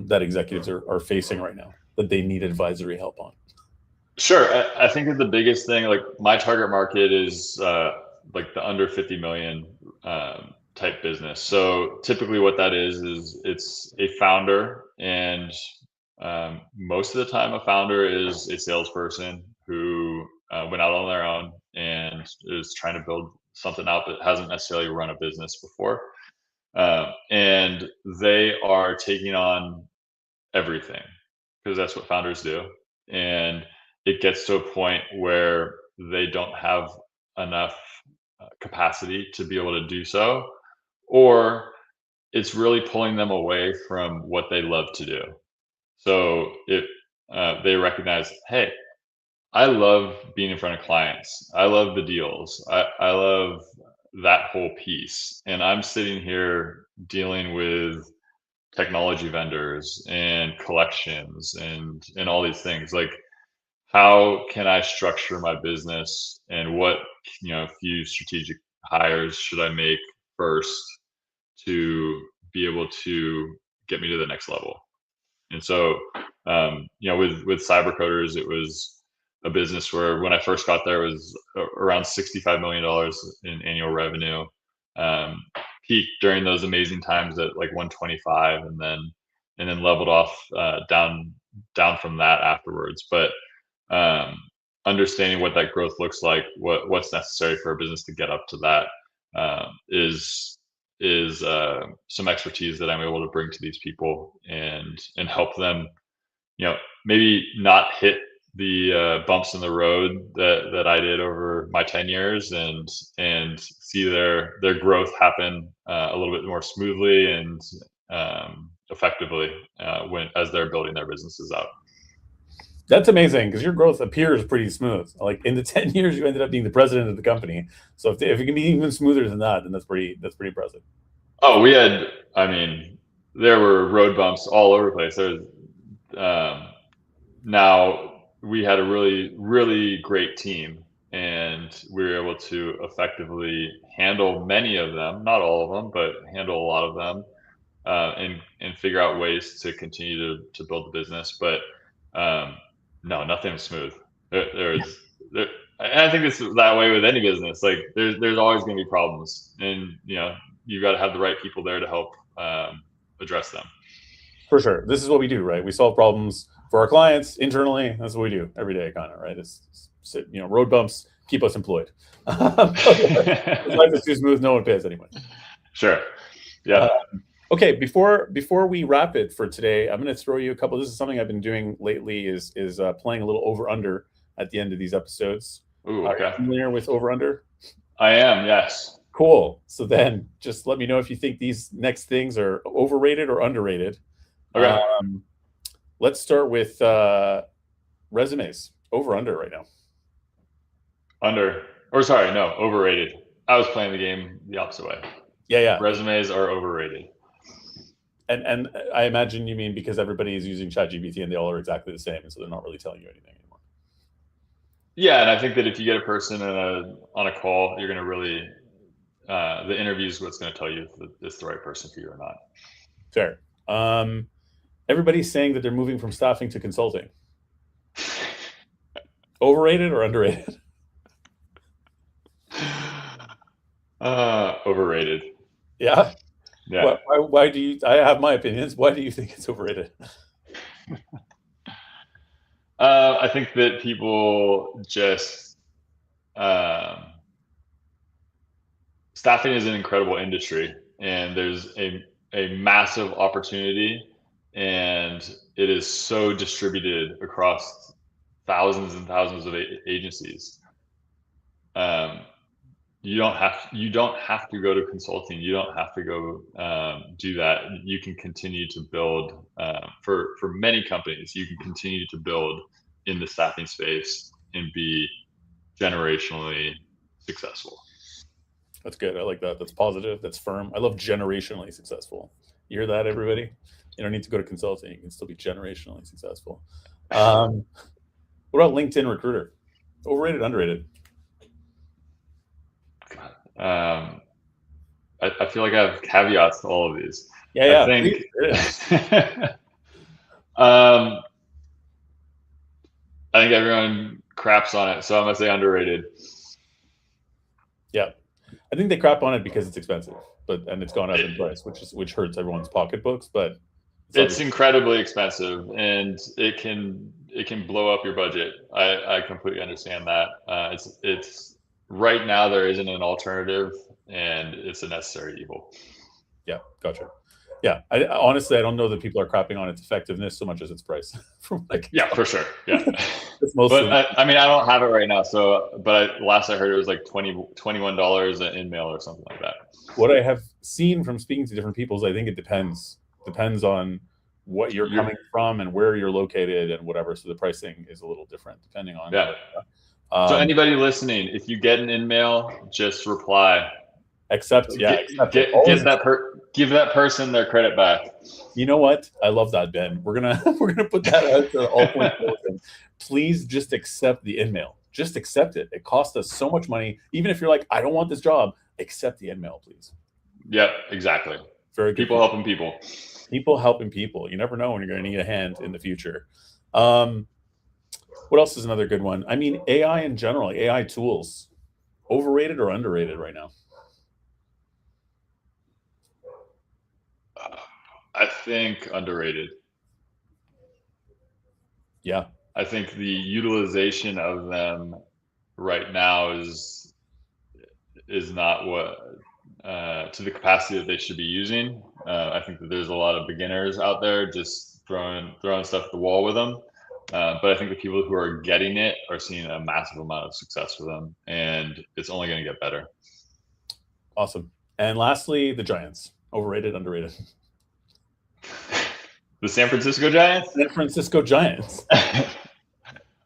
S1: that executives are facing right now that they need advisory help on?
S2: Sure, I think that the biggest thing, like my target market is like the under 50 million type business. So typically what that is it's a founder, and most of the time a founder is a salesperson who went out on their own and is trying to build something out that hasn't necessarily run a business before. And they are taking on everything because that's what founders do. And it gets to a point where they don't have enough capacity to be able to do so, or it's really pulling them away from what they love to do. So if they recognize, hey, I love being in front of clients, I love the deals, I love that whole piece, and I'm sitting here dealing with technology vendors and collections and all these things, like how can I structure my business, and what few strategic hires should I make first to be able to get me to the next level. And so with cybercoders, it was a business where when I first got there, it was around $65 million in annual revenue. um, Peaked during those amazing times at like 125, and then leveled off down from that afterwards. But um, understanding what that growth looks like, what's necessary for a business to get up to that, is some expertise that I'm able to bring to these people and help them, maybe not hit the bumps in the road that I did over my 10 years, and see their growth happen a little bit more smoothly and effectively when as they're building their businesses out.
S1: That's amazing because your growth appears pretty smooth. Like in the 10 years, you ended up being the president of the company. So if it can be even smoother than that, then that's pretty impressive.
S2: Oh, we had, I mean, there were road bumps all over the place. Um, Now we had a really, really great team, and we were able to effectively handle many of them, not all of them, but handle a lot of them, and figure out ways to continue to build the business. But um, no, nothing was smooth. There, and I think it's that way with any business. Like there's always going to be problems, and you've got to have the right people there to help address them.
S1: For sure. This is what we do, right? We solve problems For our clients internally, that's what we do every day, kind of, right? It's road bumps keep us employed. Life is too smooth, no one pays anyone.
S2: Sure. Yeah.
S1: Okay, before we wrap it for today, I'm going to throw you a couple. This is something I've been doing lately, is playing a little over under at the end of these episodes.
S2: Ooh, okay.
S1: Are you familiar with over under?
S2: I am, yes.
S1: Cool. So then just let me know if you think these next things are overrated or underrated.
S2: Okay.
S1: Let's start with resumes. Over under right now.
S2: Overrated. I was playing the game the opposite way.
S1: Yeah.
S2: Resumes are overrated.
S1: And I imagine you mean because everybody is using ChatGPT and they all are exactly the same, and so they're not really telling you anything anymore.
S2: Yeah, and I think that if you get a person on a call, you're going to really the interview is what's going to tell you if it's the right person for you or not.
S1: Fair. Everybody's saying that they're moving from staffing to consulting. Overrated or underrated?
S2: Overrated.
S1: Yeah.
S2: Yeah.
S1: Why do you? I have my opinions. Why do you think it's overrated?
S2: I think that people just staffing is an incredible industry, and there's a massive opportunity, and it is so distributed across thousands and thousands of agencies. You don't have to go to consulting. You don't have to go do that. You can continue to build for many companies. You can continue to build in the staffing space and be generationally successful.
S1: That's good. I like that. That's positive. That's firm. I love generationally successful. You hear that, everybody? You don't need to go to consulting. You can still be generationally successful. What about LinkedIn Recruiter? Overrated, underrated?
S2: I feel like I have caveats to all of these.
S1: Yeah.
S2: I think I think everyone craps on it, so I'm gonna say underrated.
S1: Yeah, I think they crap on it because it's expensive, and it's gone up in price, which hurts everyone's pocketbooks. But
S2: it's incredibly expensive, and it can blow up your budget. I completely understand that. It's right now there isn't an alternative, and it's a necessary evil.
S1: Yeah, gotcha. Yeah, honestly, I don't know that people are crapping on its effectiveness so much as its price.
S2: Yeah, for sure. Yeah,
S1: it's mostly.
S2: But I mean, I don't have it right now. So, but last I heard, it was like $21 in mail or something like that.
S1: What I have seen from speaking to different people is I think it depends on what you're coming from and where you're located and whatever. So the pricing is a little different depending on.
S2: Yeah. So anybody listening, if you get an in-mail, just reply.
S1: Accept. Yeah.
S2: Give that person their credit back.
S1: You know what? I love that, Ben. We're gonna put that out to all points. Please just accept the in-mail. Just accept it. It costs us so much money. Even if you're like, I don't want this job, accept the in-mail, please.
S2: Yep, exactly.
S1: Very good.
S2: People helping people.
S1: People helping people. You never know when you're going to need a hand in the future. What else is another good one? I mean, AI in general, AI tools, overrated or underrated right now?
S2: I think underrated.
S1: Yeah.
S2: I think the utilization of them right now is not what to the capacity that they should be using. I think that there's a lot of beginners out there just throwing stuff at the wall with them. But I think the people who are getting it are seeing a massive amount of success with them, and it's only going to get better.
S1: Awesome. And lastly, the Giants. Overrated, underrated?
S2: The San Francisco Giants?
S1: San Francisco Giants.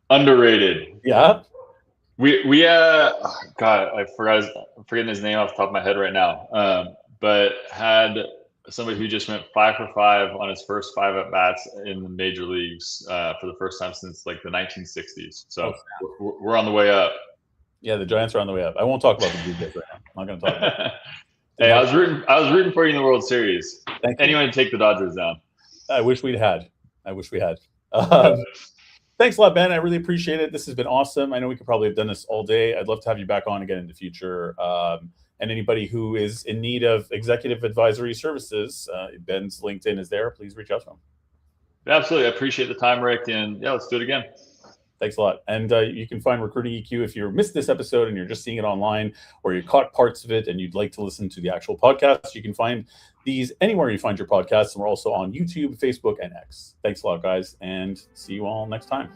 S2: Underrated.
S1: Yeah.
S2: We God, I'm forgetting his name off the top of my head right now. But had somebody who just went 5 for 5 on his first 5 at bats in the major leagues for the first time since like the 1960s. So we're on the way up.
S1: Yeah, the Giants are on the way up. I won't talk about the Blue Jays right now. I'm not going to talk about it.
S2: Hey, I was rooting for you in the World Series. Anyone to take the Dodgers down.
S1: I wish we had. Thanks a lot, Ben. I really appreciate it. This has been awesome. I know we could probably have done this all day. I'd love to have you back on again in the future. And anybody who is in need of executive advisory services, Ben's LinkedIn is there. Please reach out to him.
S2: Absolutely. I appreciate the time, Rick. And yeah, let's do it again.
S1: Thanks a lot. And you can find Recruiting EQ if you missed this episode and you're just seeing it online, or you caught parts of it and you'd like to listen to the actual podcast. You can find these anywhere you find your podcasts. And we're also on YouTube, Facebook, and X. Thanks a lot, guys. And see you all next time.